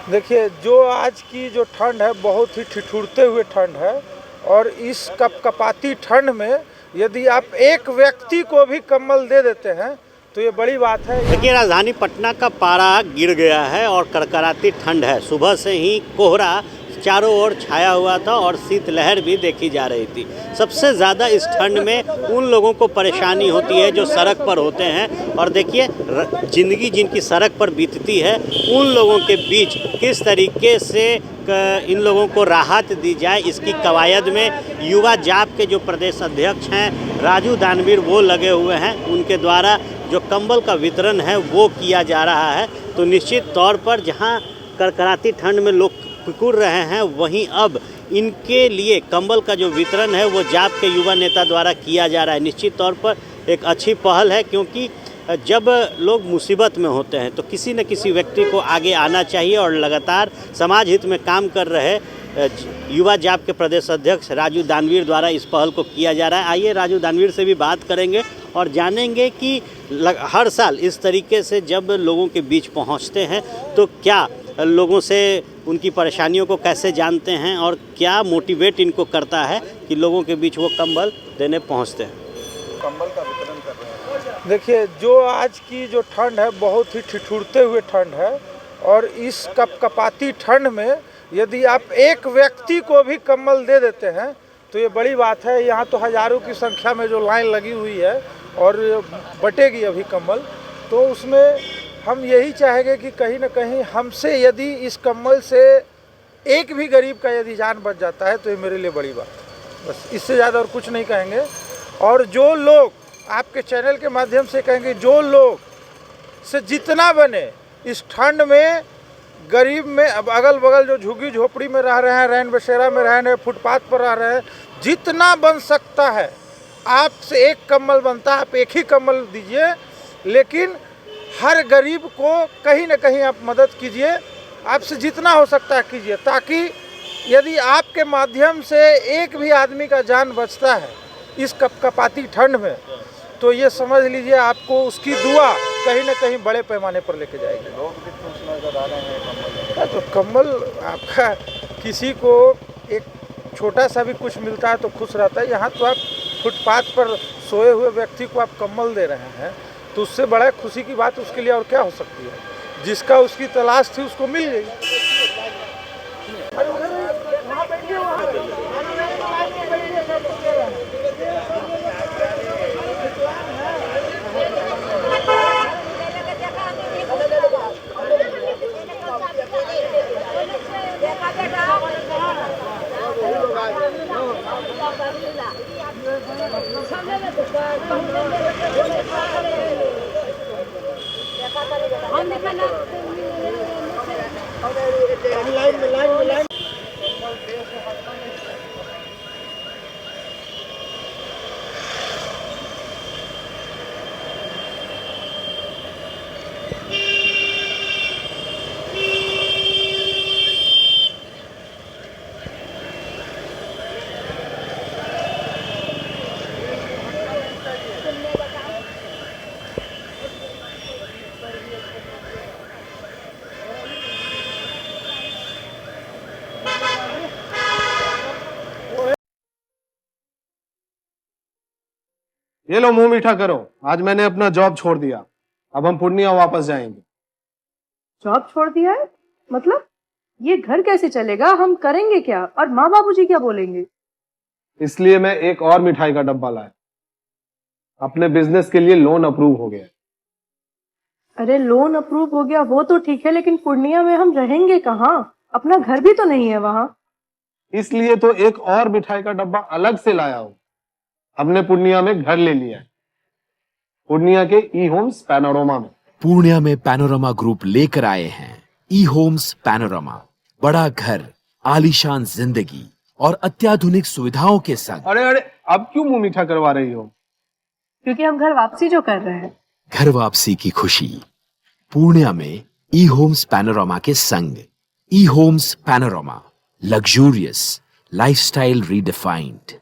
देखिए, जो आज की जो ठंड है बहुत ही ठिठुरते हुए ठंड है और इस कपकपाती ठंड में यदि आप एक व्यक्ति को भी कंबल दे देते हैं तो ये बड़ी बात है। देखिए, राजधानी पटना का पारा गिर गया है और कड़कड़ाती ठंड है। सुबह से ही कोहरा चारों ओर छाया हुआ था और शीतलहर भी देखी जा रही थी। सबसे ज़्यादा इस ठंड में उन लोगों को परेशानी होती है जो सड़क पर होते हैं। और देखिए, ज़िंदगी जिनकी सड़क पर बीतती है उन लोगों के बीच किस तरीके से इन लोगों को राहत दी जाए, इसकी कवायद में युवा जाप के जो प्रदेश अध्यक्ष हैं राजू दानवीर वो लगे हुए हैं। उनके द्वारा जो कंबल का वितरण है वो किया जा रहा है। तो निश्चित तौर पर जहां कड़कड़ाती ठंड में लोग पिकुड़ रहे हैं, वहीं अब इनके लिए कंबल का जो वितरण है वो जाप के युवा नेता द्वारा किया जा रहा है। निश्चित तौर पर एक अच्छी पहल है, क्योंकि जब लोग मुसीबत में होते हैं तो किसी न किसी व्यक्ति को आगे आना चाहिए और लगातार समाज हित में काम कर रहे युवा जाप के प्रदेश अध्यक्ष राजू दानवीर द्वारा इस पहल को किया जा रहा है। आइए राजू दानवीर से भी बात करेंगे और जानेंगे कि हर साल इस तरीके से जब लोगों के बीच पहुंचते हैं तो क्या लोगों से उनकी परेशानियों को कैसे जानते हैं और क्या मोटिवेट इनको करता है कि लोगों के बीच वो कंबल देने पहुंचते हैं। कंबल का वितरण कर रहे हैं। देखिए, जो आज की जो ठंड है बहुत ही ठिठुरते हुए ठंड है और इस कपकपाती ठंड में यदि आप एक व्यक्ति को भी कंबल दे देते हैं तो ये बड़ी बात है। यहाँ तो हज़ारों की संख्या में जो लाइन लगी हुई है और बटेगी अभी कंबल, तो उसमें हम यही चाहेंगे कि कहीं ना कहीं हमसे यदि इस कंबल से एक भी गरीब का यदि जान बच जाता है तो ये मेरे लिए बड़ी बात है। बस इससे ज़्यादा और कुछ नहीं कहेंगे। और जो लोग आपके चैनल के माध्यम से कहेंगे, जो लोग से जितना बने इस ठंड में गरीब में अब अगल बगल जो झुग्गी झोपड़ी में रह रहे हैं, रैन बसेरा में रह रहे हैं, फुटपाथ पर रह रहे हैं, जितना बन सकता है आपसे एक कंबल बनता है, आप एक ही कंबल दीजिए, लेकिन हर गरीब को कहीं ना कहीं आप मदद कीजिए। आपसे जितना हो सकता है कीजिए, ताकि यदि आपके माध्यम से एक भी आदमी का जान बचता है इस कपकपाती ठंड में तो ये समझ लीजिए आपको उसकी दुआ कहीं ना कहीं बड़े पैमाने पर लेके जाएगी। लोग भी खुश नजर आ रहे हैं। तो कंबल आपका किसी को एक छोटा सा भी कुछ मिलता है तो खुश रहता है। यहाँ तो आप फुटपाथ पर सोए हुए व्यक्ति को आप कंबल दे रहे हैं तो उससे बड़ा खुशी की बात उसके लिए और क्या हो सकती है। जिसका उसकी तलाश थी उसको मिल गई। ये लो, मुंह मीठा करो। आज मैंने अपना जॉब छोड़ दिया, अब हम पूर्णिया वापस जाएंगे। जॉब छोड़ दिया है? मतलब ये घर कैसे चलेगा? हम करेंगे क्या? और माँ बाबूजी क्या बोलेंगे? इसलिए मैं एक और मिठाई का डब्बा लाया। अपने बिजनेस के लिए लोन अप्रूव हो गया। अरे लोन अप्रूव हो गया वो तो ठीक है, लेकिन पूर्णिया में हम रहेंगे कहाँ? अपना घर भी तो नहीं है वहाँ। इसलिए तो एक और मिठाई का डब्बा अलग से लाया हूँ। हमने पूर्णिया में घर ले लिया है, पूर्णिया के ई होम्स पैनोरमा में। पूर्णिया में पैनोरमा ग्रुप लेकर आए हैं ई होम्स पैनोरमा। बड़ा घर, आलीशान जिंदगी और अत्याधुनिक सुविधाओं के संग। अरे अब क्यों मुंह मीठा करवा रही हो? क्योंकि हम घर वापसी जो कर रहे हैं। घर वापसी की खुशी पूर्णिया में ई होम्स पैनोरमा के संग। ई homes panorama, luxurious lifestyle redefined.